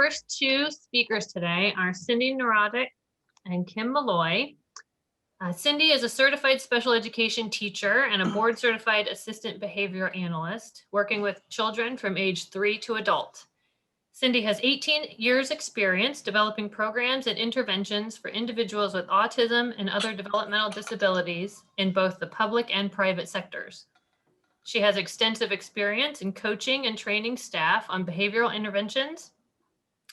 first two speakers today are Cindy Doughtery and Kim Malloy. Cindy is a certified special education teacher and a board certified assistant behavior analyst working with children from age 3 to adult. Cindy has 18 years experience developing programs and interventions for individuals with autism and other developmental disabilities in both the public and private sectors. She has extensive experience in coaching and training staff on behavioral interventions,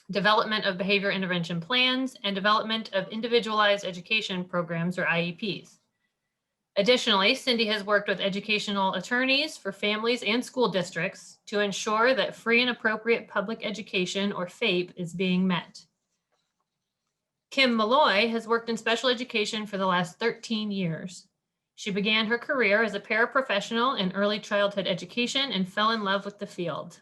development of behavior intervention plans, and development of individualized education programs or IEPs. Additionally, Cindy has worked with educational attorneys for families and school districts to ensure that free and appropriate public education, or FAPE, is being met. Kim Malloy has worked in special education for the last 13 years. She began her career as a paraprofessional in early childhood education and fell in love with the field.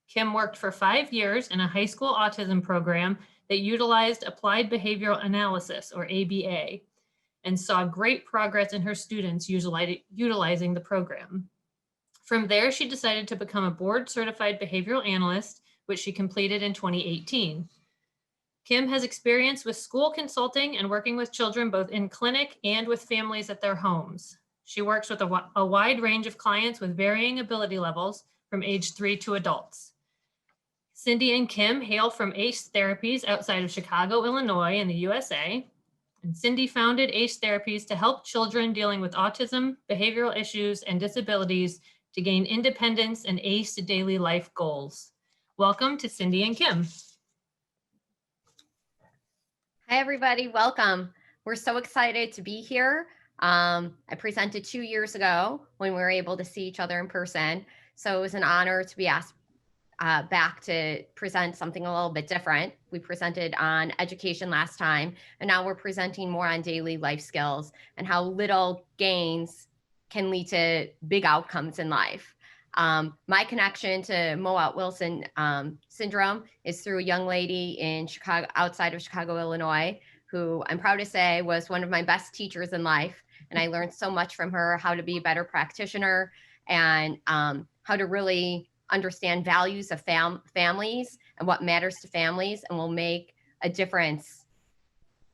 Kim worked for 5 years in a high school autism program that utilized applied behavioral analysis, or ABA, and saw great progress in her students utilizing the program. From there, she decided to become a board-certified behavioral analyst, which she completed in 2018. Kim has experience with school consulting and working with children both in clinic and with families at their homes. She works with a wide range of clients with varying ability levels from age 3 to adults. Cindy and Kim hail from ACE Therapies outside of Chicago, Illinois in the USA. And Cindy founded ACE Therapies to help children dealing with autism, behavioral issues, and disabilities to gain independence and ACE daily life goals. Welcome to Cindy and Kim. Hi, everybody. Welcome. We're so excited to be here. I presented 2 years ago when we were able to see each other in person. So it was an honor to be asked back to present something a little bit different. We presented on education last time, and now we're presenting more on daily life skills and how little gains can lead to big outcomes in life. My connection to Mowat-Wilson syndrome is through a young lady in Chicago, outside of Chicago, Illinois, who I'm proud to say was one of my best teachers in life. And I learned so much from her, how to be a better practitioner and how to really understand values of families and what matters to families and will make a difference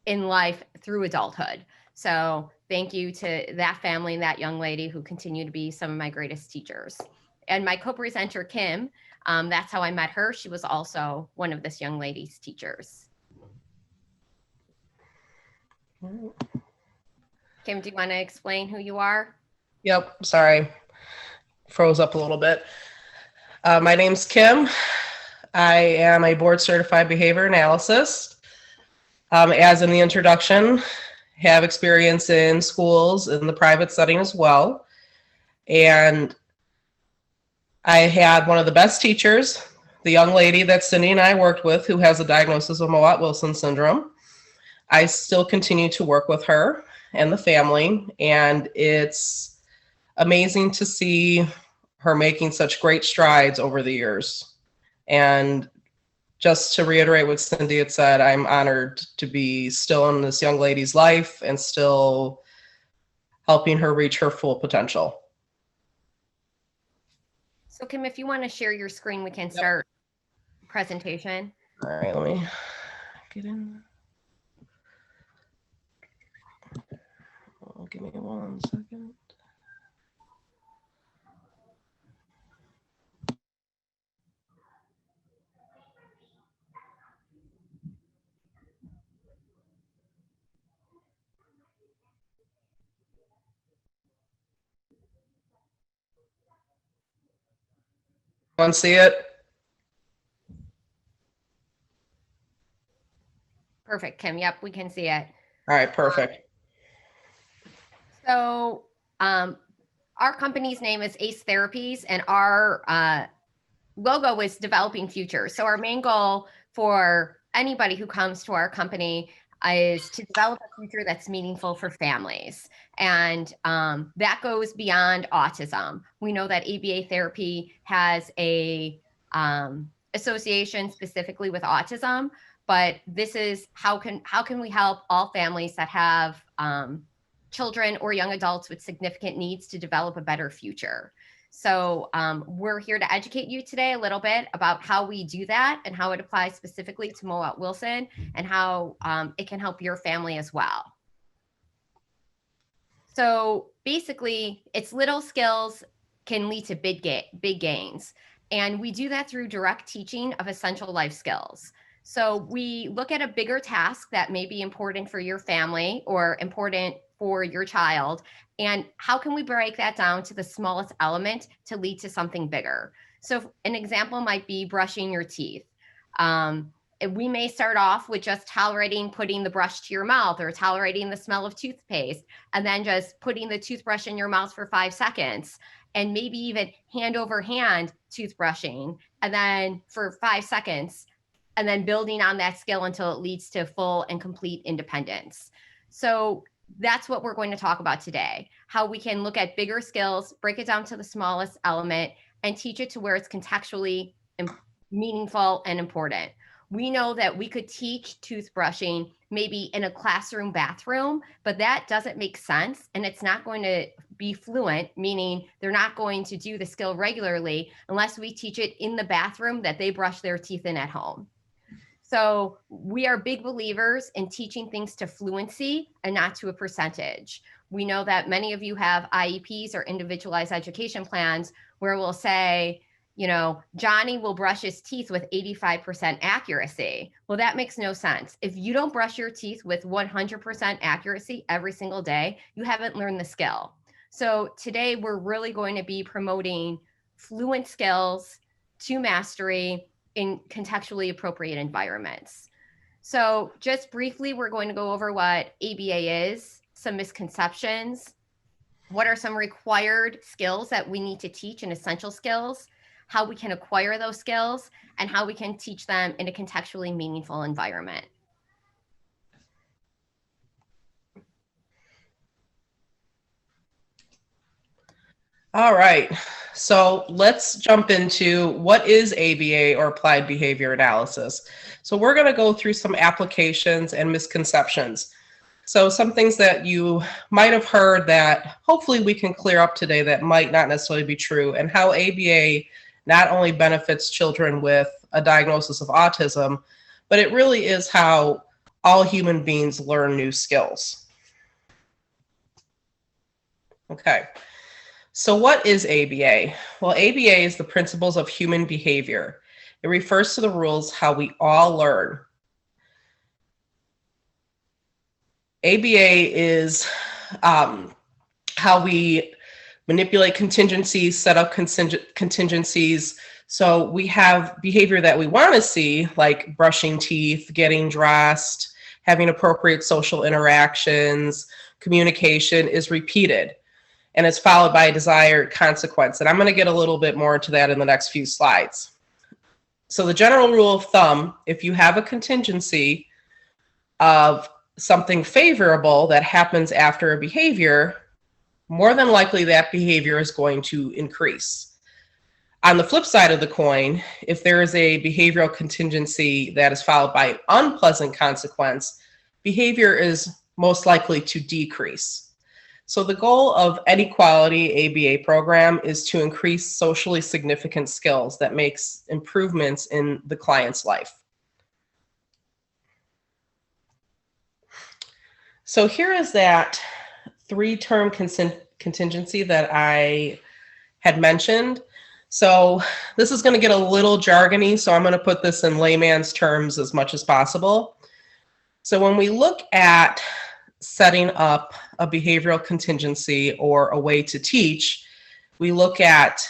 in life through adulthood. So thank you to that family and that young lady who continue to be some of my greatest teachers. And my co-presenter, Kim, that's how I met her. She was also one of this young lady's teachers. Kim, do you want to explain who you are? Yep, sorry, froze up a little bit. My name's Kim. I am a board certified behavior analyst. As in the introduction, have experience in schools in the private setting as well. And I had one of the best teachers, the young lady that Cindy and I worked with, who has a diagnosis of Mowat-Wilson syndrome. I still continue to work with her and the family, and it's amazing to see her making such great strides over the years. And just to reiterate what Cindy had said, I'm honored to be still in this young lady's life and still helping her reach her full potential. So Kim, if you want to share your screen, we can start presentation. All right, let me get in. Oh, give me 1 second. Want to see it? Perfect, Kim. Yep, we can see it. All right, perfect. So our company's name is ACE Therapies, and our logo is Developing Futures. So our main goal for anybody who comes to our company is to develop a future that's meaningful for families. And that goes beyond autism. We know that ABA therapy has a association specifically with autism, but this is how can we help all families that have children or young adults with significant needs to develop a better future. So we're here to educate you today a little bit about how we do that and how it applies specifically to Mowat-Wilson and how it can help your family as well. So basically, it's little skills can lead to big gains. And we do that through direct teaching of essential life skills. So we look at a bigger task that may be important for your family or important for your child. And how can we break that down to the smallest element to lead to something bigger? So an example might be brushing your teeth. We may start off with just tolerating putting the brush to your mouth or tolerating the smell of toothpaste, and then just putting the toothbrush in your mouth for 5 seconds, and maybe even hand over hand toothbrushing, and then for 5 seconds, and then building on that skill until it leads to full and complete independence. So that's what we're going to talk about today, how we can look at bigger skills, break it down to the smallest element, and teach it to where it's contextually meaningful and important. We know that we could teach toothbrushing maybe in a classroom bathroom, but that doesn't make sense. And it's not going to be fluent, meaning they're not going to do the skill regularly unless we teach it in the bathroom that they brush their teeth in at home. So we are big believers in teaching things to fluency and not to a percentage. We know that many of you have IEPs or individualized education plans where we'll say, you know, Johnny will brush his teeth with 85% accuracy. Well, that makes no sense. If you don't brush your teeth with 100% accuracy every single day, you haven't learned the skill. So today we're really going to be promoting fluent skills to mastery in contextually appropriate environments. So just briefly, we're going to go over what ABA is, some misconceptions, what are some required skills that we need to teach and essential skills, how we can acquire those skills, and how we can teach them in a contextually meaningful environment. All right, so let's jump into what is ABA, or Applied Behavior Analysis. So we're going to go through some applications and misconceptions. So some things that you might have heard that hopefully we can clear up today that might not necessarily be true, and how ABA not only benefits children with a diagnosis of autism, but it really is how all human beings learn new skills. Okay. So what is ABA? Well, ABA is the principles of human behavior. It refers to the rules how we all learn. ABA is how we manipulate contingencies, set up contingencies. So we have behavior that we want to see, like brushing teeth, getting dressed, having appropriate social interactions, communication is repeated, and it's followed by a desired consequence. And I'm going to get a little bit more into that in the next few slides. So the general rule of thumb, if you have a contingency of something favorable that happens after a behavior, more than likely that behavior is going to increase. On the flip side of the coin, if there is a behavioral contingency that is followed by an unpleasant consequence, behavior is most likely to decrease. So the goal of any quality ABA program is to increase socially significant skills that makes improvements in the client's life. So here is that three-term contingency that I had mentioned. So this is going to get a little jargony, so I'm going to put this in layman's terms as much as possible. So when we look at setting up a behavioral contingency or a way to teach, we look at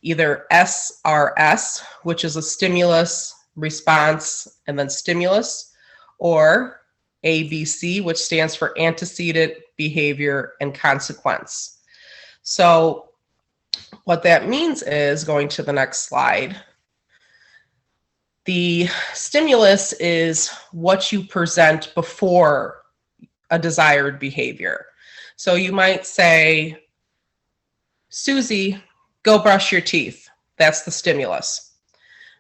either SRS, which is a stimulus, response, and then stimulus, or ABC, which stands for antecedent, behavior, and consequence. So what that means is, going to the next slide, the stimulus is what you present before a desired behavior. So you might say, Susie, go brush your teeth. That's the stimulus.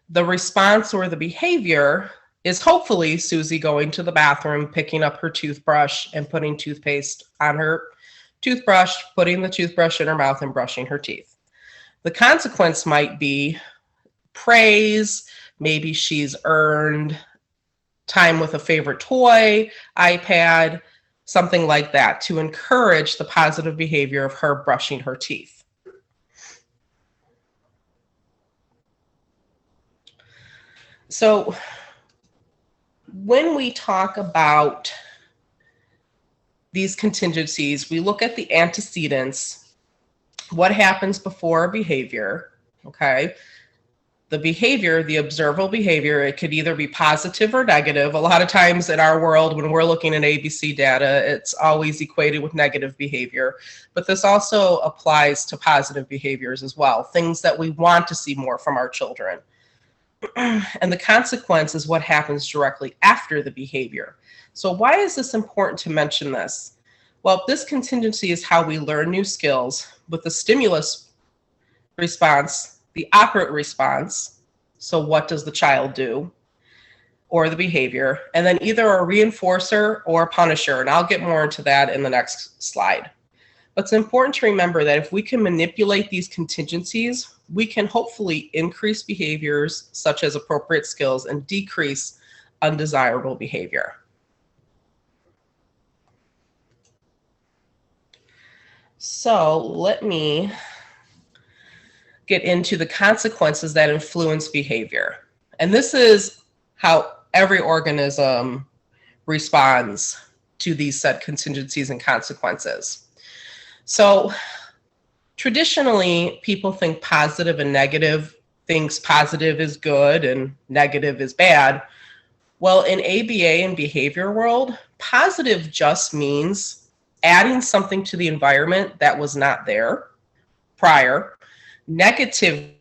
The response or the behavior is hopefully Susie going to the bathroom, picking up her toothbrush and putting toothpaste on her toothbrush, putting the toothbrush in her mouth and brushing her teeth. The consequence might be praise. Maybe she's earned time with a favorite toy, iPad, something like that, to encourage the positive behavior of her brushing her teeth. So when we talk about these contingencies, we look at the antecedents, what happens before a behavior, okay? The behavior, the observable behavior, it could either be positive or negative. A lot of times in our world, when we're looking at ABC data, it's always equated with negative behavior. But this also applies to positive behaviors as well, things that we want to see more from our children. And the consequence is what happens directly after the behavior. So why is this important to mention this? Well, this contingency is how we learn new skills with the stimulus response, the operant response, so what does the child do, or the behavior, and then either a reinforcer or a punisher, and I'll get more into that in the next slide. But it's important to remember that if we can manipulate these contingencies, we can hopefully increase behaviors such as appropriate skills and decrease undesirable behavior. So let me get into the consequences that influence behavior. And this is how every organism responds to these set contingencies and consequences. So traditionally, people think positive and negative, thinks positive is good and negative is bad. Well, in ABA and behavior world, positive just means adding something to the environment that was not there prior. Negative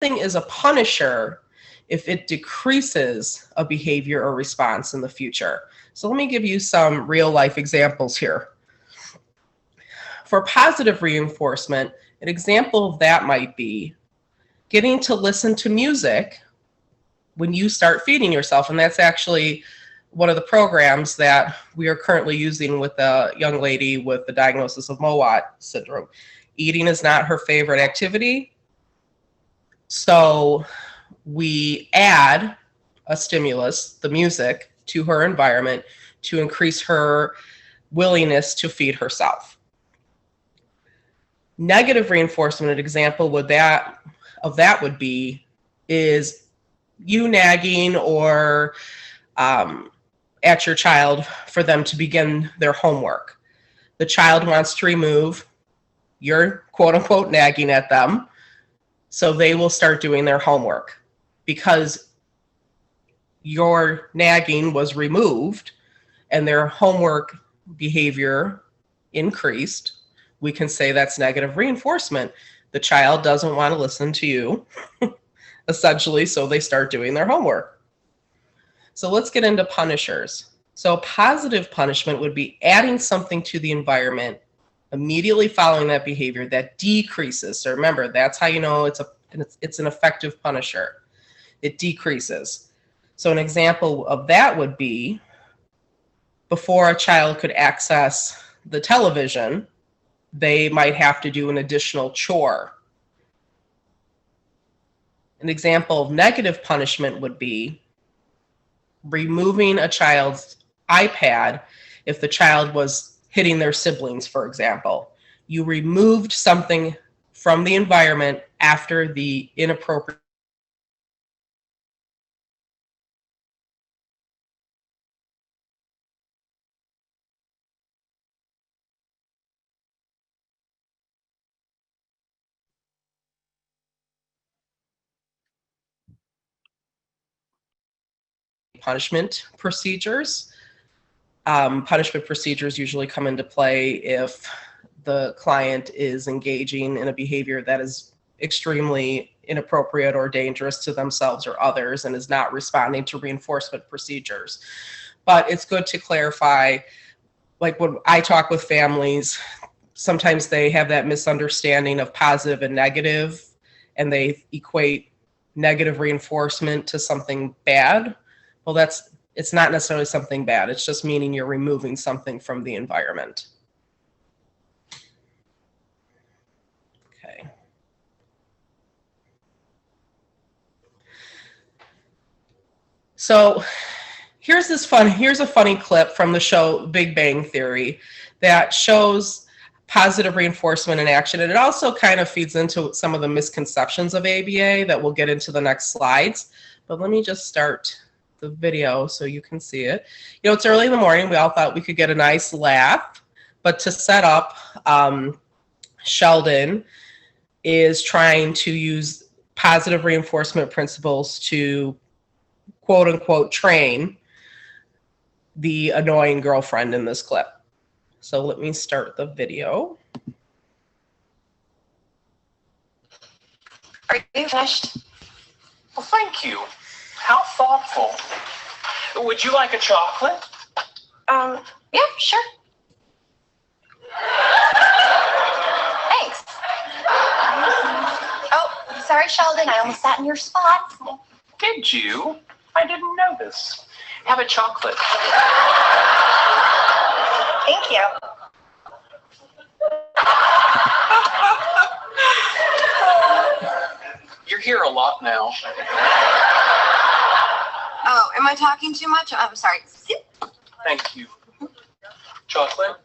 thing is a punisher if it decreases a behavior or response in the future. So let me give you some real life examples here. For positive reinforcement, an example of that might be getting to listen to music when you start feeding yourself. And that's actually one of the programs that we are currently using with a young lady with the diagnosis of Mowat syndrome. Eating is not her favorite activity. So we add a stimulus, the music, to her environment to increase her willingness to feed herself. Negative reinforcement, an example of that would be is you nagging or at your child for them to begin their homework. The child wants to remove, you're quote unquote nagging at them, so they will start doing their homework. Because your nagging was removed and their homework behavior increased, we can say that's negative reinforcement. The child doesn't want to listen to you, essentially, so they start doing their homework. So let's get into punishers. So positive punishment would be adding something to the environment immediately following that behavior that decreases. So remember, that's how you know it's an effective punisher. It decreases. So an example of that would be before a child could access the television, they might have to do an additional chore. An example of negative punishment would be removing a child's iPad if the child was hitting their siblings, for example. You removed something from the environment after the inappropriate punishment procedures. Punishment procedures usually come into play if the client is engaging in a behavior that is extremely inappropriate or dangerous to themselves or others and is not responding to reinforcement procedures. But it's good to clarify, like when I talk with families, sometimes they have that misunderstanding of positive and negative, and they equate negative reinforcement to something bad. Well, it's not necessarily something bad. It's just meaning you're removing something from the environment. Okay. So here's a funny clip from the show Big Bang Theory that shows positive reinforcement in action. And it also kind of feeds into some of the misconceptions of ABA that we'll get into the next slides. But let me just start the video so you can see it. You know, it's early in the morning. We all thought we could get a nice laugh. But to set up, Sheldon is trying to use positive reinforcement principles to quote unquote train the annoying girlfriend in this clip. So let me start the video. Are you finished? Well, thank you. How thoughtful. Would you like a chocolate? Yeah, sure. Thanks. Oh, sorry, Sheldon. I almost sat in your spot. Did you? I didn't notice. Have a chocolate. Thank you. You're here a lot now. Oh, am I talking too much? I'm sorry. Thank you. Chocolate?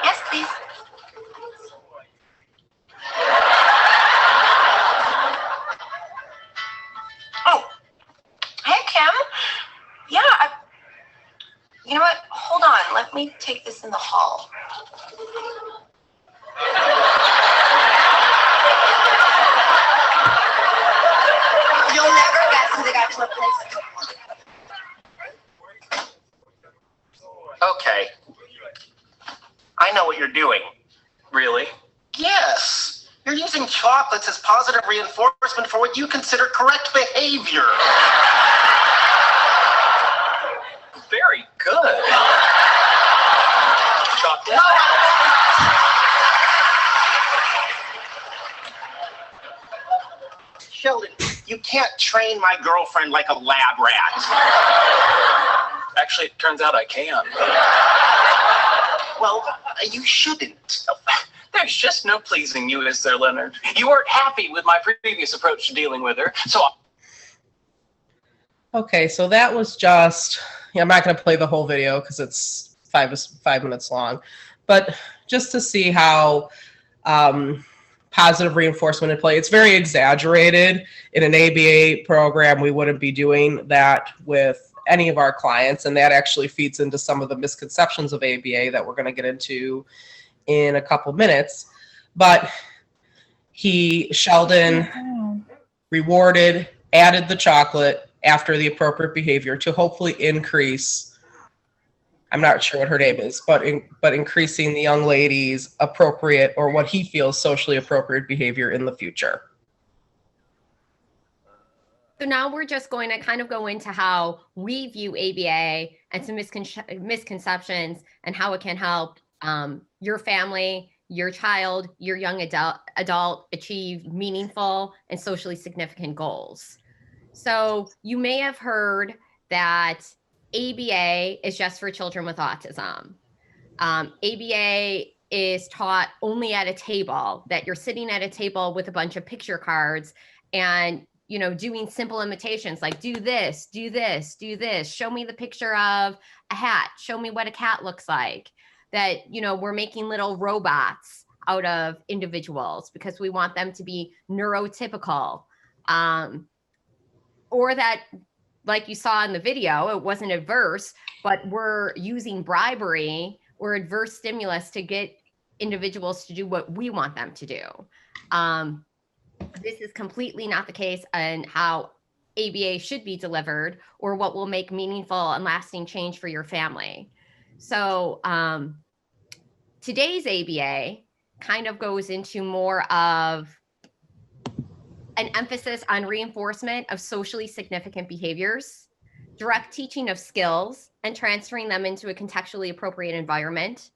Yes, please. Oh, hey, Kim. Yeah, you know what? Hold on. Let me take this in the hall. You'll never guess who they got to replace. Okay. I know what you're doing. Really? Yes. You're using chocolates as positive reinforcement for what you consider correct behavior. Very good. Chocolate? Sheldon, you can't train my girlfriend like a lab rat. Actually, it turns out I can. Well, you shouldn't. There's just no pleasing you, is there, Leonard? You weren't happy with my previous approach to dealing with her, so... Okay, so that was just, I'm not going to play the whole video because it's five minutes long, but just to see how positive reinforcement in play. It's very exaggerated. In an ABA program, we wouldn't be doing that with any of our clients, and that actually feeds into some of the misconceptions of ABA that we're going to get into in a couple minutes. But Sheldon rewarded, added the chocolate after the appropriate behavior to hopefully increase, I'm not sure what her name is, but increasing the young lady's appropriate, or what he feels socially appropriate behavior in the future. So now we're just going to kind of go into how we view ABA and some misconceptions and how it can help your family, your child, your young adult achieve meaningful and socially significant goals. So you may have heard that ABA is just for children with autism. ABA is taught only at a table, that you're sitting at a table with a bunch of picture cards and, you know, doing simple imitations like do this, do this, do this, show me the picture of a hat, show me what a cat looks like. That, you know, we're making little robots out of individuals because we want them to be neurotypical. Or that, like you saw in the video, it wasn't adverse, but we're using bribery or adverse stimulus to get individuals to do what we want them to do. This is completely not the case in how ABA should be delivered or what will make meaningful and lasting change for your family. So today's ABA kind of goes into more of an emphasis on reinforcement of socially significant behaviors, direct teaching of skills, and transferring them into a contextually appropriate environment,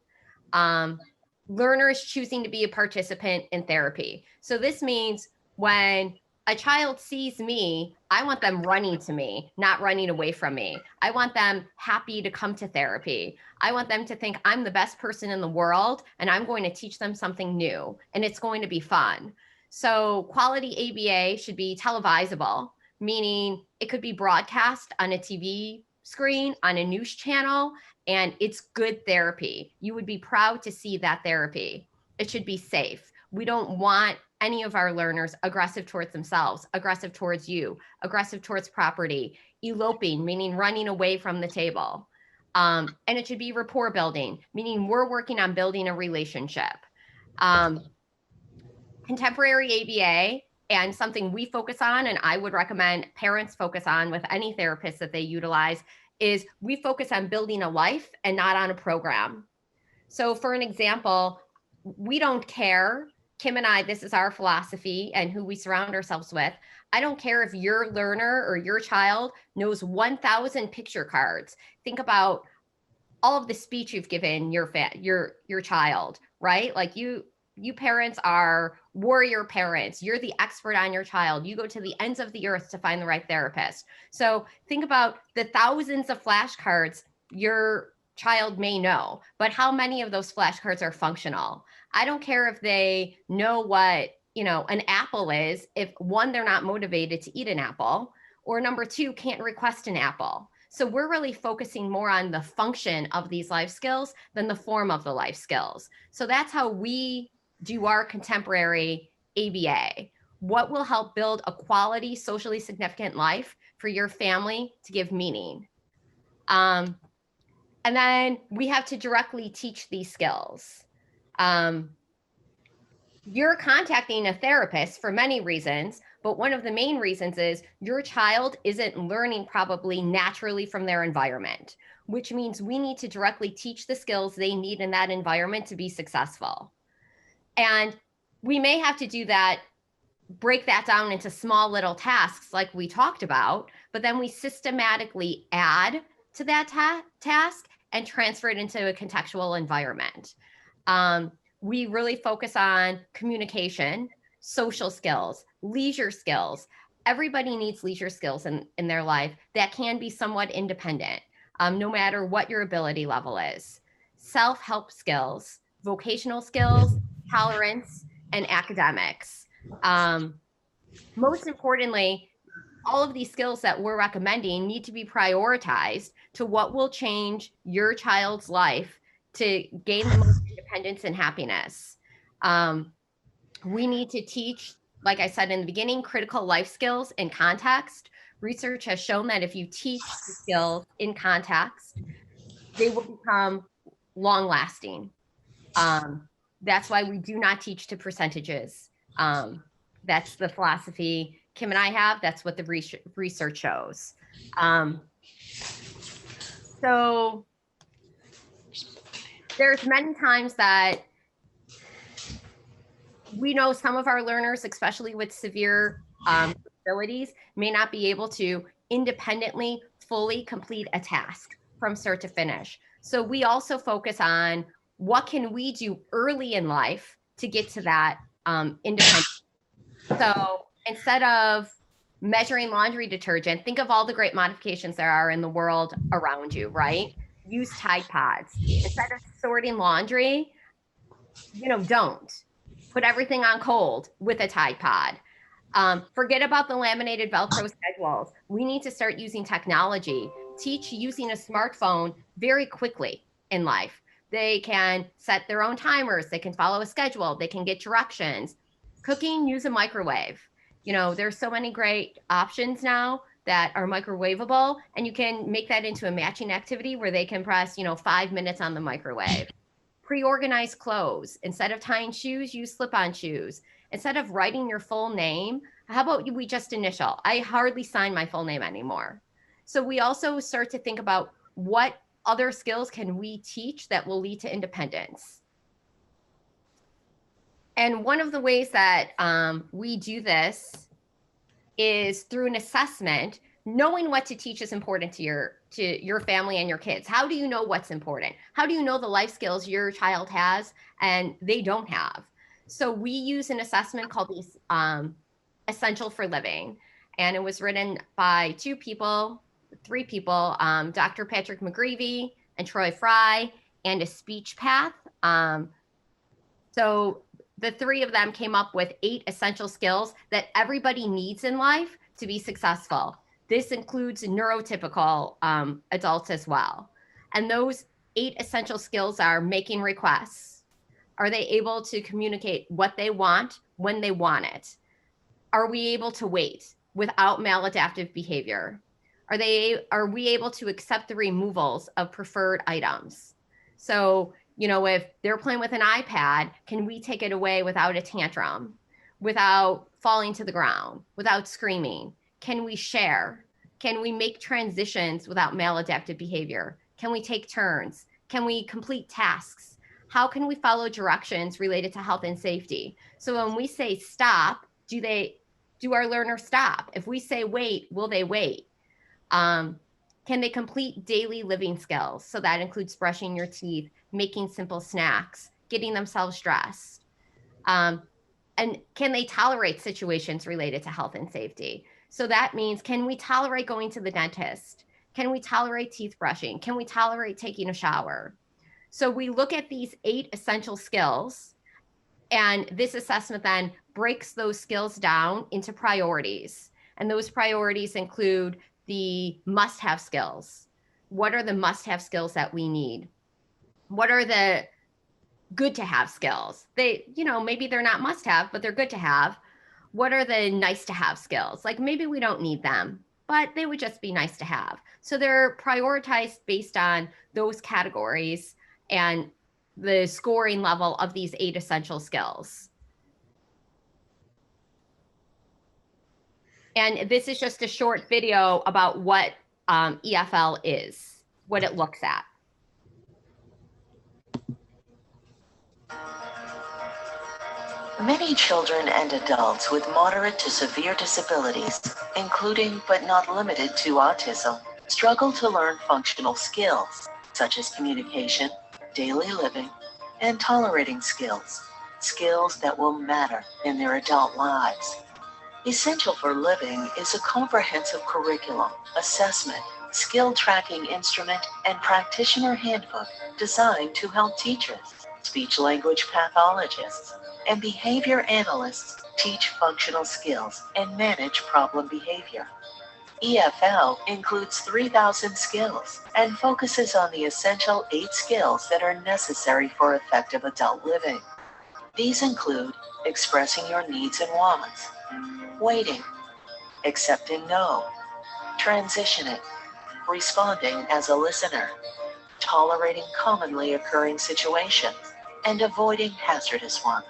learners choosing to be a participant in therapy. So this means when a child sees me, I want them running to me, not running away from me. I want them happy to come to therapy. I want them to think I'm the best person in the world and I'm going to teach them something new and it's going to be fun. So quality ABA should be televisable, meaning it could be broadcast on a TV screen, on a news channel, and it's good therapy. You would be proud to see that therapy. It should be safe. We don't want any of our learners aggressive towards themselves, aggressive towards you, aggressive towards property, eloping, meaning running away from the table. And it should be rapport building, meaning we're working on building a relationship. Contemporary ABA, and something we focus on, and I would recommend parents focus on with any therapist that they utilize, is we focus on building a life and not on a program. So for an example, we don't care, Kim and I, this is our philosophy and who we surround ourselves with. I don't care if your learner or your child knows 1,000 picture cards. Think about all of the speech you've given your child, right? Like you parents are warrior parents. You're the expert on your child. You go to the ends of the earth to find the right therapist. So think about the thousands of flashcards your child may know, but how many of those flashcards are functional? I don't care if they know what, an apple is, if one, they're not motivated to eat an apple, or number two, can't request an apple. So we're really focusing more on the function of these life skills than the form of the life skills. So that's how we do our contemporary ABA. What will help build a quality, socially significant life for your family to give meaning? And then we have to directly teach these skills. You're contacting a therapist for many reasons, but one of the main reasons is your child isn't learning probably naturally from their environment, which means we need to directly teach the skills they need in that environment to be successful. And we may have to do that, break that down into small little tasks like we talked about, but then we systematically add to that task and transfer it into a contextual environment. We really focus on communication, social skills, leisure skills. Everybody needs leisure skills in their life that can be somewhat independent, no matter what your ability level is. Self-help skills, vocational skills, tolerance, and academics. Most importantly, all of these skills that we're recommending need to be prioritized to what will change your child's life to gain the most independence and happiness. We need to teach, like I said in the beginning, critical life skills in context. Research has shown that if you teach the skills in context, they will become long-lasting. That's why we do not teach to percentages. That's the philosophy Kim and I have. That's what the research shows. So there's many times that we know some of our learners, especially with severe disabilities, may not be able to independently fully complete a task from start to finish. So we also focus on what can we do early in life to get to that independence. So instead of measuring laundry detergent, think of all the great modifications there are in the world around you, right? Use Tide Pods. Instead of sorting laundry, don't. Put everything on cold with a Tide Pod. Forget about the laminated Velcro schedules. We need to start using technology. Teach using a smartphone very quickly in life. They can set their own timers. They can follow a schedule. They can get directions. Cooking, use a microwave. There's so many great options now that are microwavable, and you can make that into a matching activity where they can press, 5 minutes on the microwave. Pre-organize clothes. Instead of tying shoes, use slip-on shoes. Instead of writing your full name, how about we just initial? I hardly sign my full name anymore. So we also start to think about what other skills can we teach that will lead to independence. And one of the ways that we do this is through an assessment, knowing what to teach is important to your family and your kids. How do you know what's important? How do you know the life skills your child has and they don't have? So we use an assessment called the Essential for Living, and it was written by three people, Dr. Patrick McGreevy and Troy Fry, and a speech path. So the three of them came up with 8 essential skills that everybody needs in life to be successful. This includes neurotypical adults as well. And those 8 essential skills are making requests. Are they able to communicate what they want when they want it? Are we able to wait without maladaptive behavior? Are we able to accept the removals of preferred items? So, if they're playing with an iPad, can we take it away without a tantrum, without falling to the ground, without screaming? Can we share? Can we make transitions without maladaptive behavior? Can we take turns? Can we complete tasks? How can we follow directions related to health and safety? So when we say stop, do our learners stop? If we say wait, will they wait? Can they complete daily living skills? So that includes brushing your teeth, making simple snacks, getting themselves dressed. And can they tolerate situations related to health and safety? So that means, can we tolerate going to the dentist? Can we tolerate teeth brushing? Can we tolerate taking a shower? So we look at these 8 essential skills, and this assessment then breaks those skills down into priorities. And those priorities include the must-have skills. What are the must-have skills that we need? What are the good-to-have skills? Maybe they're not must-have, but they're good to have. What are the nice-to-have skills? Like maybe we don't need them, but they would just be nice to have. So they're prioritized based on those categories and the scoring level of these 8 essential skills. And this is just a short video about what EFL is, what it looks at. Many children and adults with moderate to severe disabilities, including but not limited to autism, struggle to learn functional skills, such as communication, daily living, and tolerating skills, skills that will matter in their adult lives. Essential for Living is a comprehensive curriculum, assessment, skill tracking instrument, and practitioner handbook designed to help teachers, speech-language pathologists, and behavior analysts teach functional skills and manage problem behavior. EFL includes 3,000 skills and focuses on the essential 8 skills that are necessary for effective adult living. These include expressing your needs and wants, waiting, accepting no, transitioning, responding as a listener, tolerating commonly occurring situations, and avoiding hazardous ones.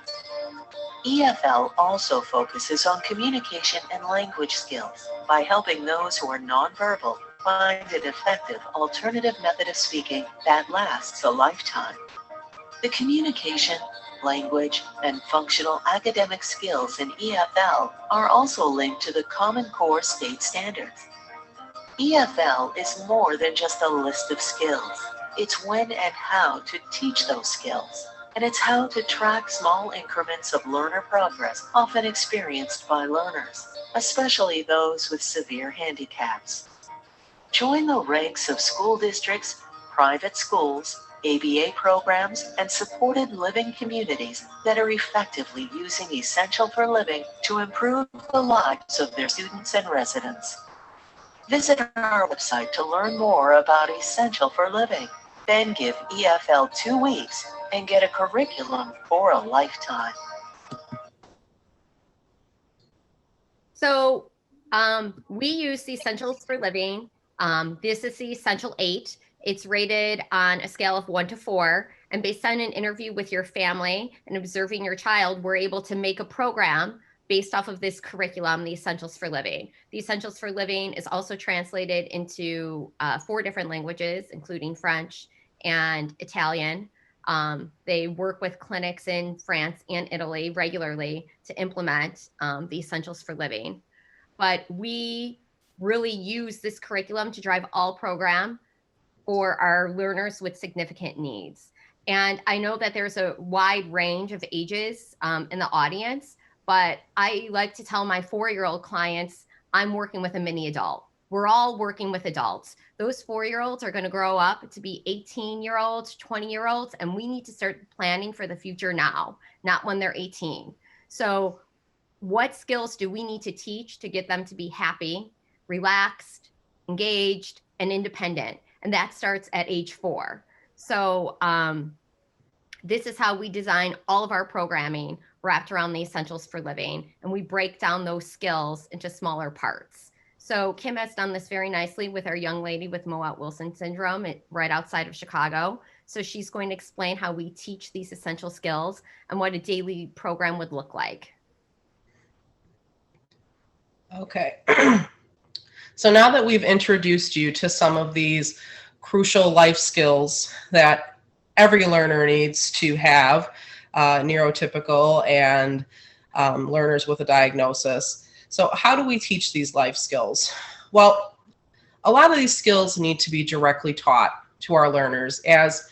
EFL also focuses on communication and language skills by helping those who are nonverbal find an effective alternative method of speaking that lasts a lifetime. The communication, language, and functional academic skills in EFL are also linked to the Common Core State Standards. EFL is more than just a list of skills. It's when and how to teach those skills. And it's how to track small increments of learner progress often experienced by learners, especially those with severe handicaps. Join the ranks of school districts, private schools, ABA programs, and supported living communities that are effectively using Essential for Living to improve the lives of their students and residents. Visit our website to learn more about Essential for Living. Then give EFL 2 weeks and get a curriculum for a lifetime. So we use the Essentials for Living. This is the Essential 8. It's rated on a scale of 1 to 4. And based on an interview with your family and observing your child, we're able to make a program based off of this curriculum, the Essentials for Living. The Essentials for Living is also translated into 4 different languages, including French and Italian. They work with clinics in France and Italy regularly to implement the Essentials for Living. But we really use this curriculum to drive all program for our learners with significant needs. And I know that there's a wide range of ages in the audience, but I like to tell my 4-year-old clients, I'm working with a mini adult. We're all working with adults. Those 4-year-olds are going to grow up to be 18-year-olds, 20-year-olds, and we need to start planning for the future now, not when they're 18. So what skills do we need to teach to get them to be happy, relaxed, engaged, and independent? And that starts at age 4. So this is how we design all of our programming wrapped around the essentials for living. And we break down those skills into smaller parts. So Kim has done this very nicely with our young lady with Mowat-Wilson Syndrome right outside of Chicago. So she's going to explain how we teach these essential skills and what a daily program would look like. Okay. So now that we've introduced you to some of these crucial life skills that every learner needs to have, neurotypical and learners with a diagnosis. So how do we teach these life skills? Well, a lot of these skills need to be directly taught to our learners, as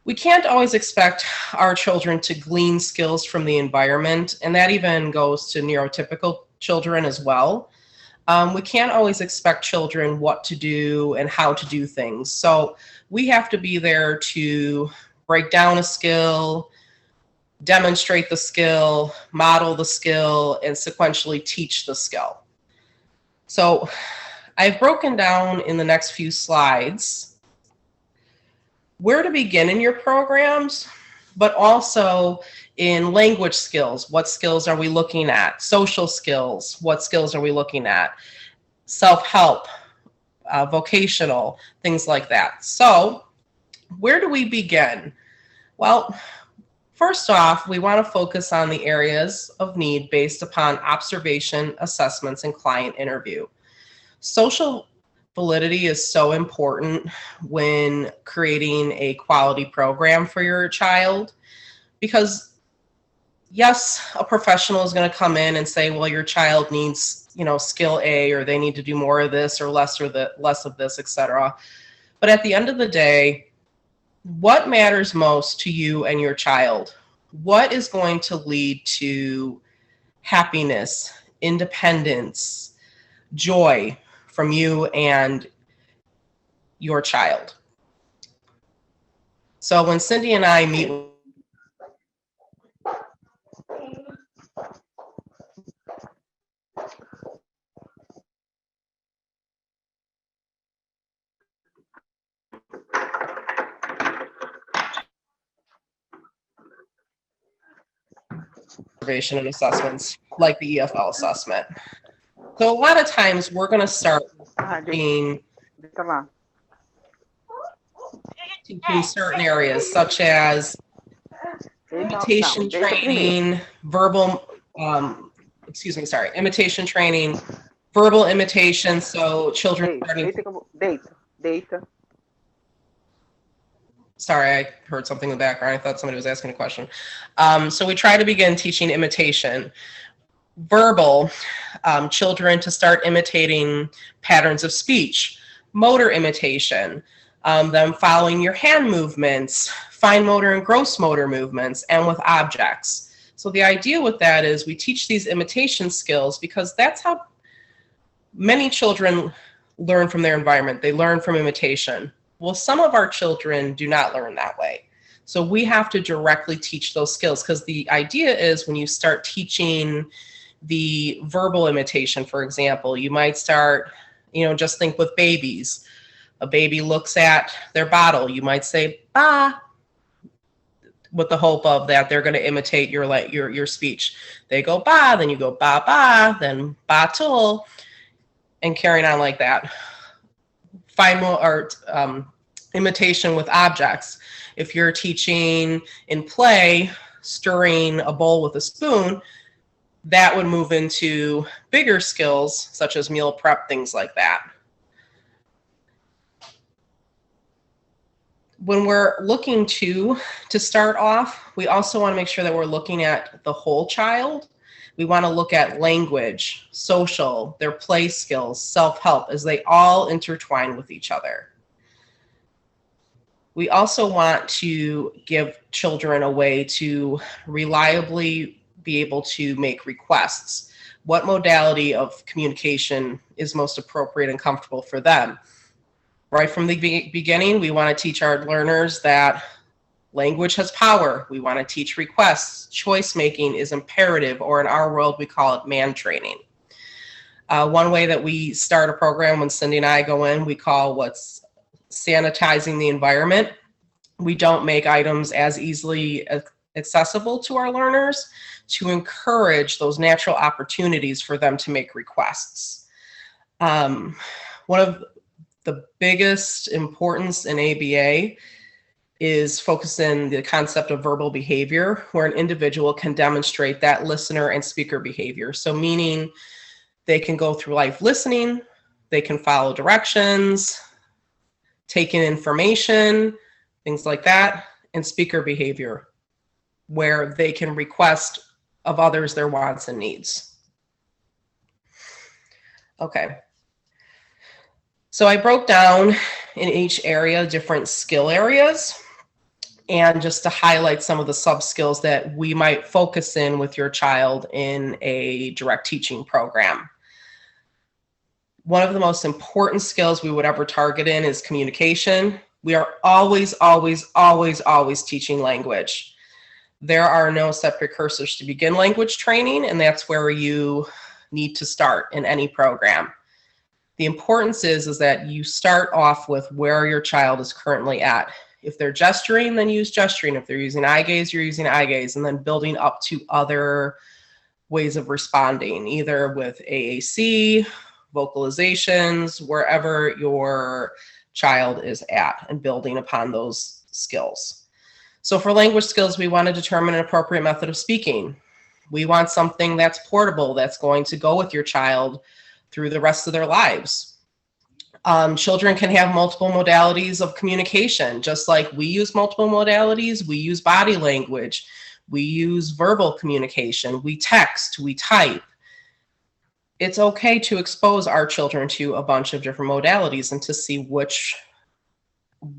we can't always expect our children to glean skills from the environment, and that even goes to neurotypical children as well. We can't always expect children what to do and how to do things. So we have to be there to break down a skill, demonstrate the skill, model the skill, and sequentially teach the skill. So I've broken down in the next few slides where to begin in your programs, but also in language skills. What skills are we looking at? Social skills. What skills are we looking at? Self-help, vocational, things like that. So where do we begin? Well, first off, we want to focus on the areas of need based upon observation, assessments, and client interview. Social validity is so important when creating a quality program for your child, because yes, a professional is going to come in and say, well, your child needs, skill A, or they need to do more of this or less of this, etc. But at the end of the day, what matters most to you and your child? What is going to lead to happiness, independence, joy from you and your child? So when Cindy and I meet observation and assessments like the EFL assessment. So a lot of times we're going to start teaching certain areas such as imitation training, imitation training, verbal imitation. So children starting. Sorry, I heard something in the background. I thought somebody was asking a question. So we try to begin teaching imitation. Verbal, children to start imitating patterns of speech. Motor imitation, them following your hand movements, fine motor and gross motor movements, and with objects. So the idea with that is we teach these imitation skills because that's how many children learn from their environment. They learn from imitation. Well, some of our children do not learn that way. So we have to directly teach those skills, because the idea is when you start teaching the verbal imitation, for example, you might start, just think with babies. A baby looks at their bottle. You might say, ba, with the hope of that they're going to imitate your speech. They go ba, then you go ba ba, then ba tul, and carrying on like that. Imitation with objects. If you're teaching in play, stirring a bowl with a spoon, that would move into bigger skills such as meal prep, things like that. When we're looking to start off, we also want to make sure that we're looking at the whole child, We want to look at language, social, their play skills, self-help, as they all intertwine with each other. We also want to give children a way to reliably be able to make requests. What modality of communication is most appropriate and comfortable for them? Right from the beginning, we want to teach our learners that language has power. We want to teach requests. Choice making is imperative, or in our world, we call it man training. One way that we start a program when Cindy and I go in, we call what's sanitizing the environment. We don't make items as easily accessible to our learners to encourage those natural opportunities for them to make requests. One of the biggest importance in ABA is focusing the concept of verbal behavior, where an individual can demonstrate that listener and speaker behavior. So meaning they can go through life listening, they can follow directions, take in information, things like that, and speaker behavior, where they can request of others their wants and needs. Okay. So I broke down in each area different skill areas, and just to highlight some of the sub skills that we might focus in with your child in a direct teaching program. One of the most important skills we would ever target in is communication. We are always, always, always, always teaching language. There are no set precursors to begin language training, and that's where you need to start in any program. The importance is that you start off with where your child is currently at. If they're gesturing, then use gesturing. If they're using eye gaze, you're using eye gaze, and then building up to other ways of responding, either with AAC, vocalizations, wherever your child is at, and building upon those skills. So for language skills, we want to determine an appropriate method of speaking. We want something that's portable, that's going to go with your child through the rest of their lives. Children can have multiple modalities of communication, just like we use multiple modalities. We use body language, we use verbal communication, we text, we type. It's okay to expose our children to a bunch of different modalities and to see which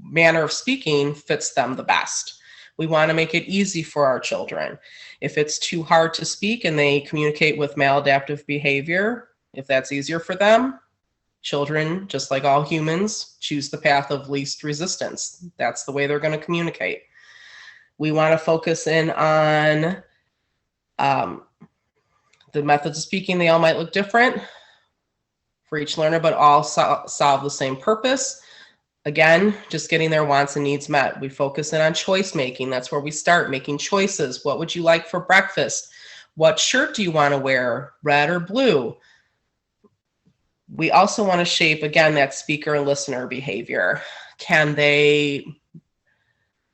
manner of speaking fits them the best. We want to make it easy for our children. If it's too hard to speak and they communicate with maladaptive behavior, if that's easier for them, children, just like all humans, choose the path of least resistance. That's the way they're going to communicate. We want to focus in on the methods of speaking. They all might look different for each learner, but all solve the same purpose. Again, just getting their wants and needs met. We focus in on choice making. That's where we start making choices. What would you like for breakfast? What shirt do you want to wear? Red or blue? We also want to shape, again, that speaker and listener behavior. Can they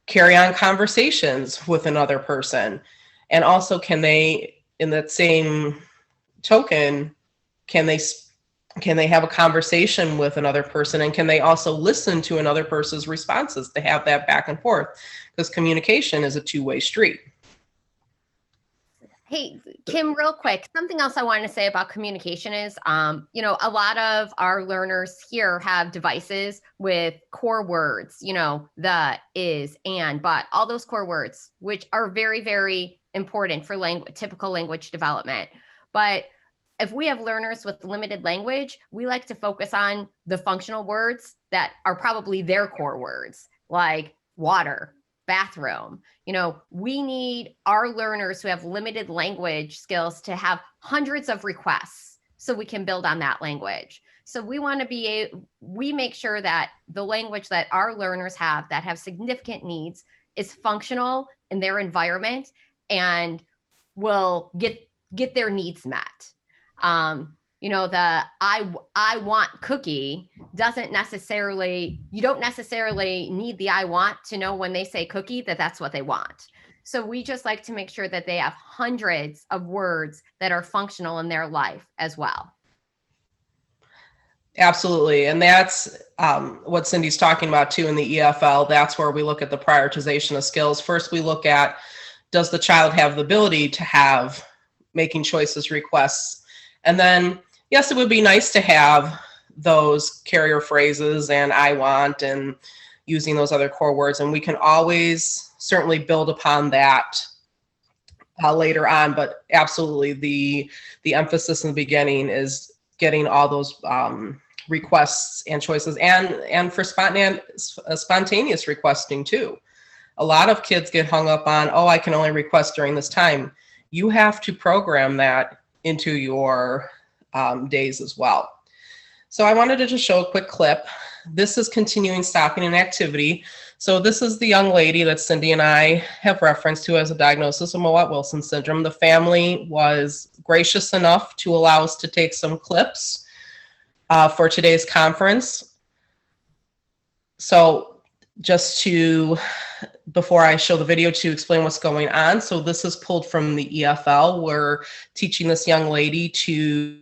carry on conversations with another person? And also, can they, in that same token, can they have a conversation with another person, and can they also listen to another person's responses to have that back and forth? Because communication is a two-way street. Hey, Kim, real quick, something else I wanted to say about communication is, a lot of our learners here have devices with core words, the, is, and, but, all those core words, which are very, very important for typical language development. But if we have learners with limited language, we like to focus on the functional words that are probably their core words, like water, bathroom. We need our learners who have limited language skills to have hundreds of requests so we can build on that language. So we make sure that the language that our learners have that have significant needs is functional in their environment and will get their needs met. The I want cookie doesn't necessarily, you don't necessarily need the I want to know when they say cookie that that's what they want. So we just like to make sure that they have hundreds of words that are functional in their life as well. Absolutely. And that's what Cindy's talking about too in the EFL. That's where we look at the prioritization of skills. First, we look at, does the child have the ability to have making choices, requests. And then, yes, it would be nice to have those carrier phrases and I want and using those other core words. And we can always certainly build upon that later on, but absolutely the emphasis in the beginning is getting all those requests and choices, and for spontaneous requesting too. A lot of kids get hung up on, oh, I can only request during this time. You have to program that into your days as well. So I wanted to just show a quick clip. This is continuing, stopping an activity. So this is the young lady that Cindy and I have referenced who has a diagnosis of Mowat-Wilson syndrome. The family was gracious enough to allow us to take some clips for today's conference. So just to, before I show the video, to explain what's going on. So this is pulled from the EFL. We're teaching this young lady to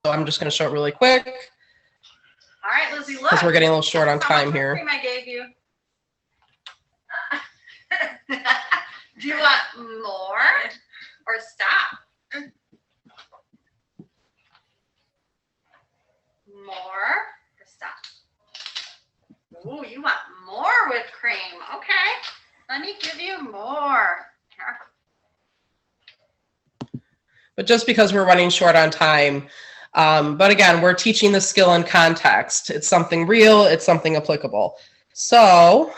So I'm just going to show it really quick. All right, Lizzie, look. Because we're getting a little short on How time much here. cream I gave you. Do you want more or stop? More or stop? Ooh, you want more whipped cream. Okay, let me give you more. Here. But just because we're running short on time, but again, we're teaching the skill in context. It's something real, it's something applicable. So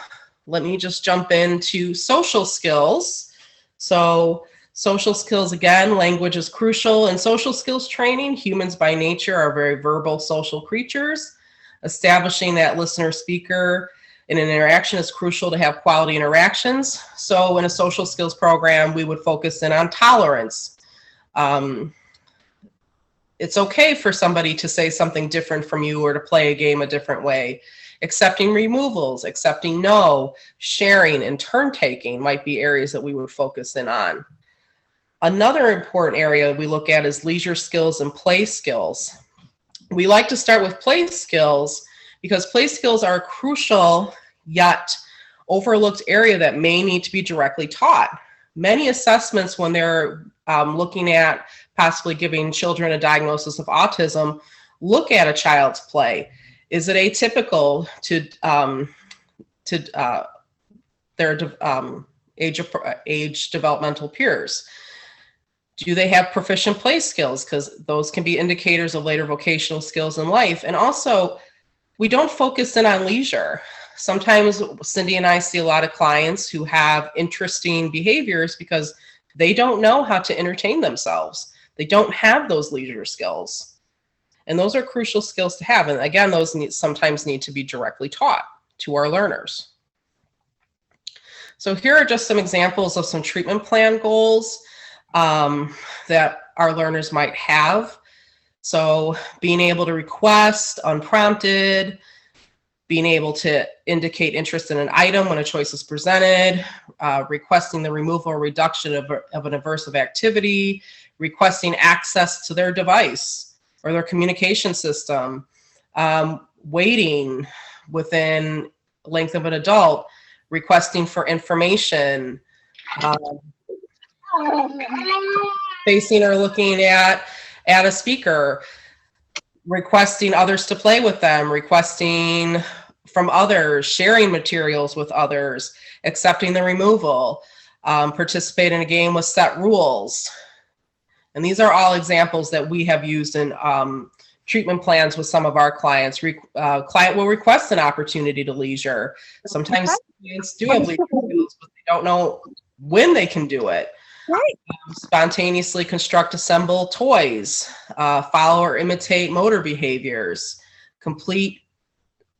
let me just jump into social skills. So social skills, again, language is crucial. In social skills training, humans by nature are very verbal social creatures. Establishing that listener-speaker in an interaction is crucial to have quality interactions. So in a social skills program, we would focus in on tolerance. It's okay for somebody to say something different from you or to play a game a different way. Accepting removals, accepting no, sharing, and turn taking might be areas that we would focus in on. Another important area we look at is leisure skills and play skills. We like to start with play skills because play skills are a crucial yet overlooked area that may need to be directly taught. Many assessments, when they're looking at possibly giving children a diagnosis of autism, look at a child's play. Is it atypical to their age developmental peers? Do they have proficient play skills? Because those can be indicators of later vocational skills in life. And also, we don't focus in on leisure. Sometimes Cindy and I see a lot of clients who have interesting behaviors because they don't know how to entertain themselves. They don't have those leisure skills. And those are crucial skills to have. And again, those sometimes need to be directly taught to our learners. So here are just some examples of some treatment plan goals that our learners might have. So being able to request unprompted, being able to indicate interest in an item when a choice is presented, requesting the removal or reduction of an aversive activity, requesting access to their device or their communication system, waiting within length of an adult, requesting for information, facing or looking at a speaker, requesting others to play with them, requesting from others, sharing materials with others, accepting the removal, participate in a game with set rules. And these are all examples that we have used in treatment plans with some of our clients. Client will request an opportunity to leisure. Sometimes clients do have leisure skills, but they don't know when they can do it. Right. Spontaneously construct, assemble toys, follow or imitate motor behaviors, complete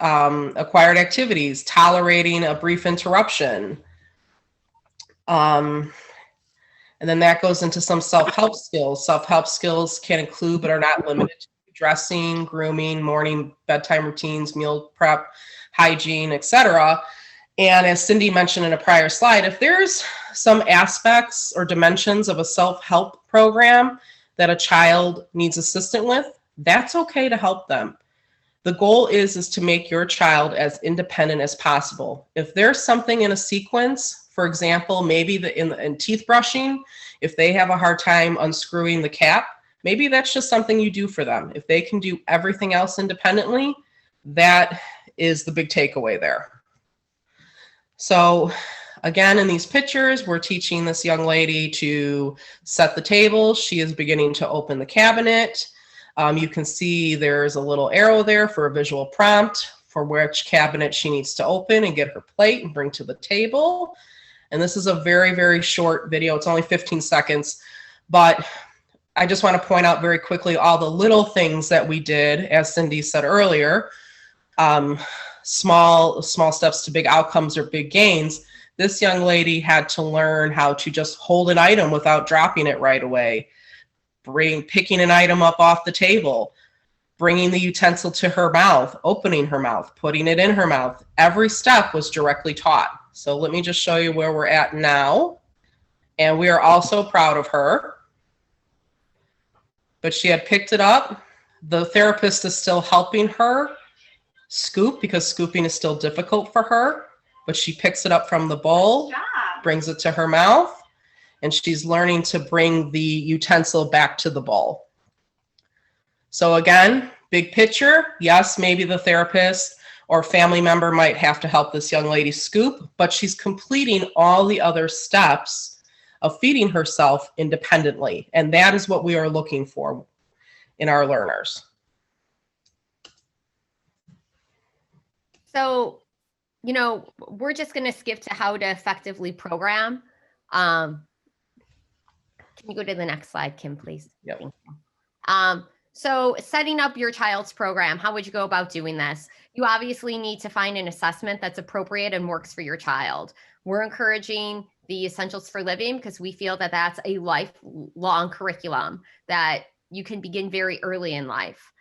acquired activities, tolerating a brief interruption. And then that goes into some self-help skills. Self-help skills can include, but are not limited to, dressing, grooming, morning, bedtime routines, meal prep, hygiene, etc. And as Cindy mentioned in a prior slide, if there's some aspects or dimensions of a self-help program that a child needs assistance with, that's okay to help them. The goal is to make your child as independent as possible. If there's something in a sequence, for example, maybe in teeth brushing, if they have a hard time unscrewing the cap, maybe that's just something you do for them. If they can do everything else independently, that is the big takeaway there. So again, in these pictures, we're teaching this young lady to set the table. She is beginning to open the cabinet. You can see there's a little arrow there for a visual prompt for which cabinet she needs to open and get her plate and bring to the table. And this is a very, very short video. It's only 15 seconds, but I just want to point out very quickly all the little things that we did, as Cindy said earlier. Small steps to big outcomes or big gains. This young lady had to learn how to just hold an item without dropping it right away, picking an item up off the table, bringing the utensil to her mouth, opening her mouth, putting it in her mouth. Every step was directly taught. So let me just show you where we're at now. And we are also proud of her. But she had picked it up. The therapist is still helping her scoop because scooping is still difficult for her, but she picks it up from the bowl, brings it to her mouth, and she's learning to bring the utensil back to the bowl. So again, big picture, yes, maybe the therapist or family member might have to help this young lady scoop, but she's completing all the other steps of feeding herself independently, and that is what we are looking for in our learners. So, you know, we're just going to skip to how to effectively program. Can you go to the next slide, Kim, please? Yep. Thank you. So setting up your child's program, how would you go about doing this? You obviously need to find an assessment that's appropriate and works for your child. We're encouraging the Essentials for Living because we feel that that's a lifelong curriculum that you can begin very early in life.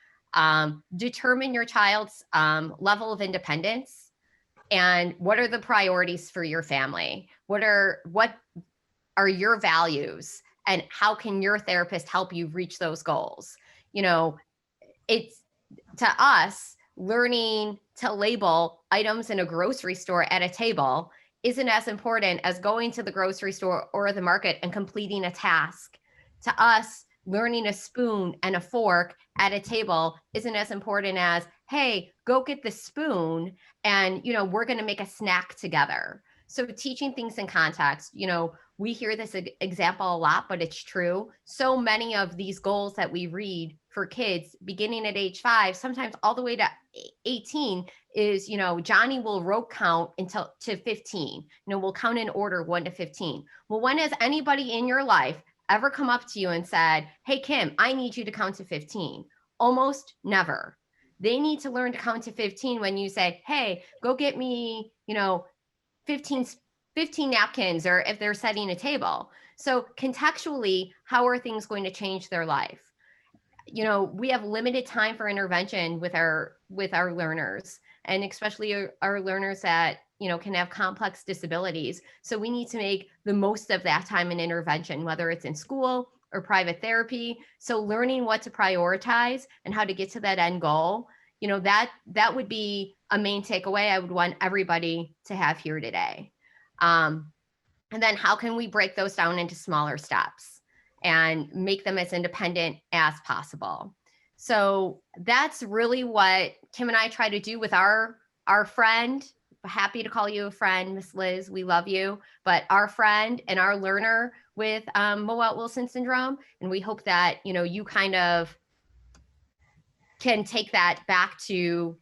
Determine your child's level of independence and what are the priorities for your family? What are your values and how can your therapist help you reach those goals? You know, it's to us, learning to label items in a grocery store at a table isn't as important as going to the grocery store or the market and completing a task. To us, learning a spoon and a fork at a table isn't as important as, hey, go get the spoon and, you know, we're going to make a snack together. So teaching things in context, you know, we hear this example a lot, but it's true. So many of these goals that we read for kids beginning at age 5, sometimes all the way to 18 is, you know, Johnny will rope count until to 15. You know, we'll count in order 1 to 15. Well, when has anybody in your life ever come up to you and said, hey, Kim, I need you to count to 15? Almost never. They need to learn to count to 15 when you say, hey, go get me, you know, 15 napkins, or if they're setting a table. So contextually, how are things going to change their life? You know, we have limited time for intervention with our learners, and especially our learners that, you know, can have complex disabilities. So we need to make the most of that time in intervention, whether it's in school or private therapy. So learning what to prioritize and how to get to that end goal, you know, that would be a main takeaway I would want everybody to have here today. And then how can we break those down into smaller steps and make them as independent as possible? So that's really what Kim and I try to do with our friend. Happy to call you a friend, Miss Liz. We love you, but our friend and our learner with Mowat-Wilson syndrome. And we hope that, you know, you kind of can take that back to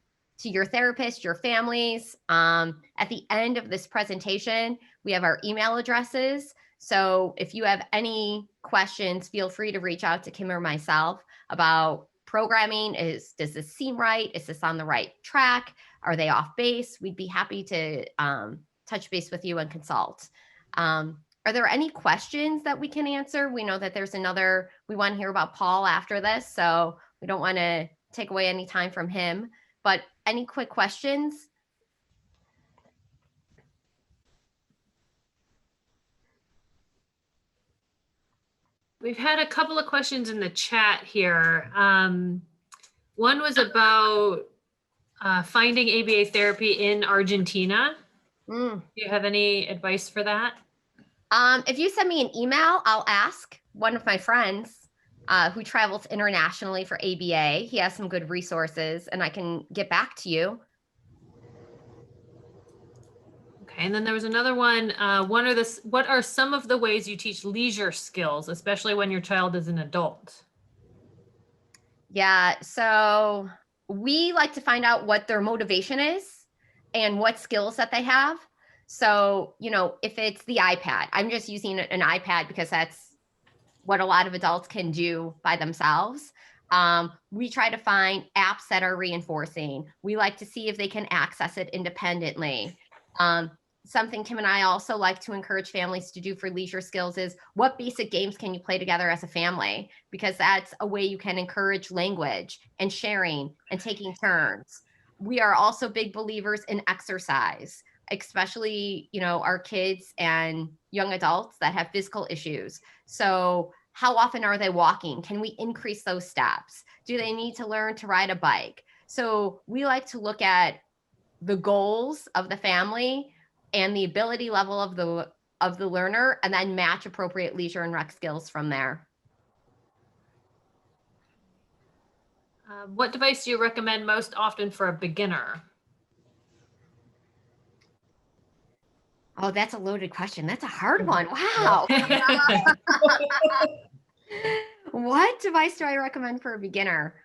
your therapist, your families. At the end of this presentation, we have our email addresses. So if you have any questions, feel free to reach out to Kim or myself about programming. Does this seem right? Is this on the right track? Are they off base? We'd be happy to touch base with you and consult. Are there any questions that we can answer? We know that there's we want to hear about Paul after this, so we don't want to take away any time from him, but any quick questions? We've had a couple of questions in the chat here. One was about finding ABA therapy in Argentina. Mm. Do you have any advice for that? If you send me an email, I'll ask one of my friends who travels internationally for ABA. He has some good resources and I can get back to you. Okay, and then there was another one. What are some of the ways you teach leisure skills, especially when your child is an adult? Yeah, so we like to find out what their motivation is and what skills that they have. So, if it's the iPad, I'm just using an iPad because that's what a lot of adults can do by themselves. We try to find apps that are reinforcing. We like to see if they can access it independently. Something Kim and I also like to encourage families to do for leisure skills is what basic games can you play together as a family? Because that's a way you can encourage language and sharing and taking turns. We are also big believers in exercise, especially, our kids and young adults that have physical issues. So how often are they walking? Can we increase those steps? Do they need to learn to ride a bike? So we like to look at the goals of the family and the ability level of the learner, and then match appropriate leisure and rec skills from there. What device do you recommend most often for a beginner? Oh, that's a loaded question. That's a hard one. Wow. What device do I recommend for a beginner?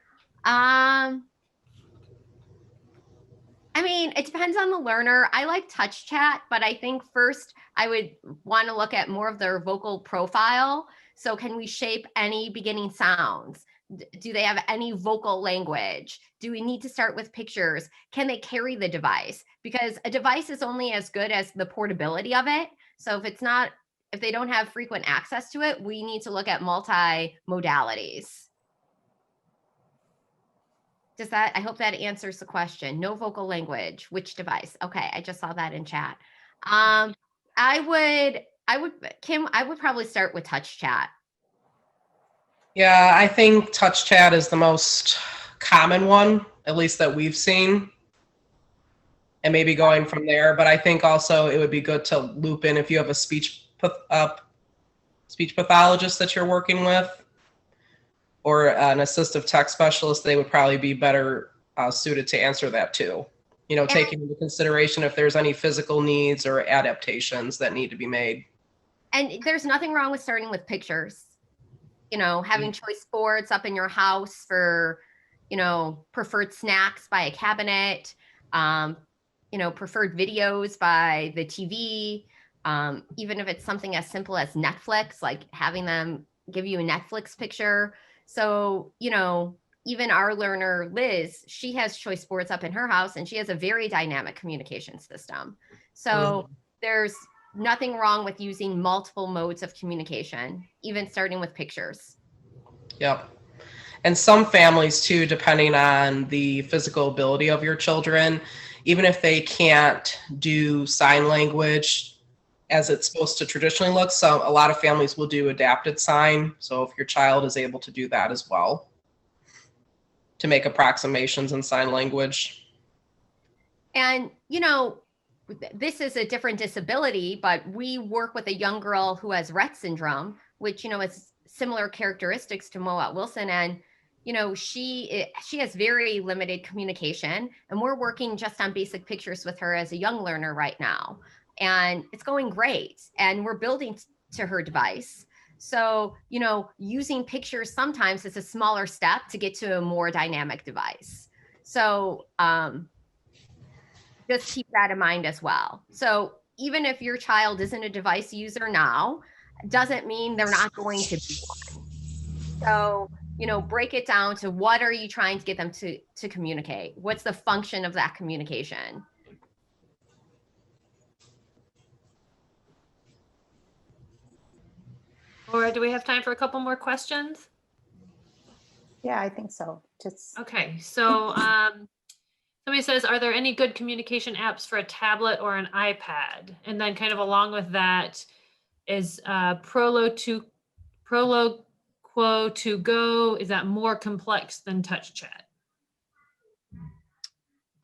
It depends on the learner. I like touch chat, but I think first I would want to look at more of their vocal profile. So can we shape any beginning sounds? Do they have any vocal language? Do we need to start with pictures? Can they carry the device? Because a device is only as good as the portability of it. So if they don't have frequent access to it, we need to look at multi-modalities. I hope that answers the question. No vocal language, which device? Okay, I just saw that in chat. Kim, I would probably start with touch chat. Yeah, I think touch chat is the most common one, at least that we've seen. And maybe going from there. But I think also it would be good to loop in if you have a speech pathologist that you're working with, or an assistive tech specialist. They would probably be better suited to answer that too. Taking into consideration if there's any physical needs or adaptations that need to be made. And there's nothing wrong with starting with pictures. Having choice boards up in your house for, preferred snacks by a cabinet, preferred videos by the TV, even if it's something as simple as Netflix, like having them give you a Netflix picture. So, even our learner, Liz, she has choice boards up in her house and she has a very dynamic communication system. So there's nothing wrong with using multiple modes of communication, even starting with pictures. Yep. And some families too, depending on the physical ability of your children, even if they can't do sign language as it's supposed to traditionally look, so a lot of families will do adapted sign. So if your child is able to do that as well, to make approximations in sign language. And, this is a different disability, but we work with a young girl who has Rett syndrome, which, is similar characteristics to Mowat-Wilson. And, she has very limited communication, and we're working just on basic pictures with her as a young learner right now. And it's going great. And we're building to her device. So, using pictures sometimes is a smaller step to get to a more dynamic device. So, just keep that in mind as well. So even if your child isn't a device user now, doesn't mean they're not going to be one. So, break it down to what are you trying to get them to communicate? What's the function of that communication? Laura, do we have time for a couple more questions? Yeah, I think so. Okay, so somebody says, are there any good communication apps for a tablet or an iPad? And then kind of along with that is Prolocution Quo to Go, is that more complex than Touch Chat?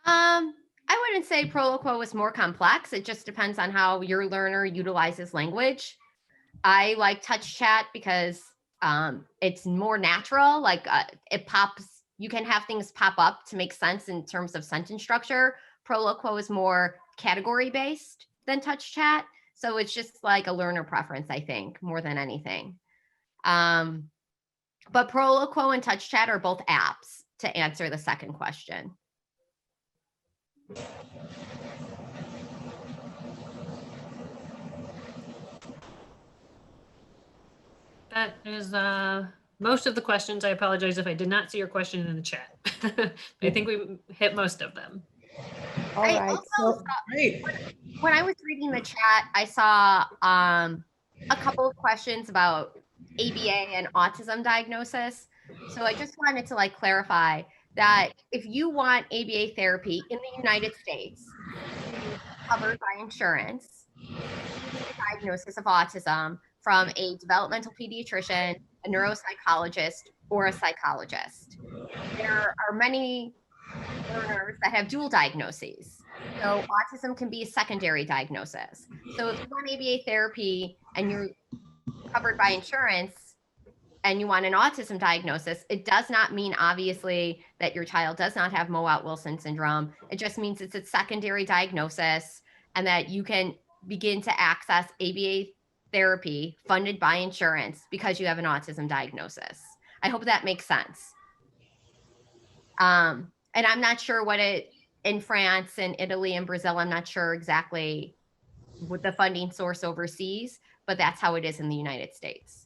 I wouldn't say Proloquo is more complex. It just depends on how your learner utilizes language. I like Touch Chat because it's more natural. Like it pops, you can have things pop up to make sense in terms of sentence structure. Proloquo is more category based than Touch Chat. So it's just like a learner preference, I think, more than anything. But Proloquo and Touch Chat are both apps to answer the second question. That is most of the questions. I apologize if I did not see your question in the chat. I think we hit most of them. All I right. also So, saw, when I was reading the chat, I saw a couple of questions about ABA and autism diagnosis. So I just wanted to like clarify that if you want ABA therapy in the United States, covered by insurance, the diagnosis of autism from a developmental pediatrician, a neuropsychologist, or a psychologist. There are many learners that have dual diagnoses. So autism can be a secondary diagnosis. So if you want ABA therapy and you're covered by insurance and you want an autism diagnosis, it does not mean obviously that your child does not have Mowat-Wilson syndrome. It just means it's a secondary diagnosis and that you can begin to access ABA therapy funded by insurance because you have an autism diagnosis. I hope that makes sense. And I'm not sure what it, in France and Italy and Brazil, I'm not sure exactly what the funding source overseas, but that's how it is in the United States.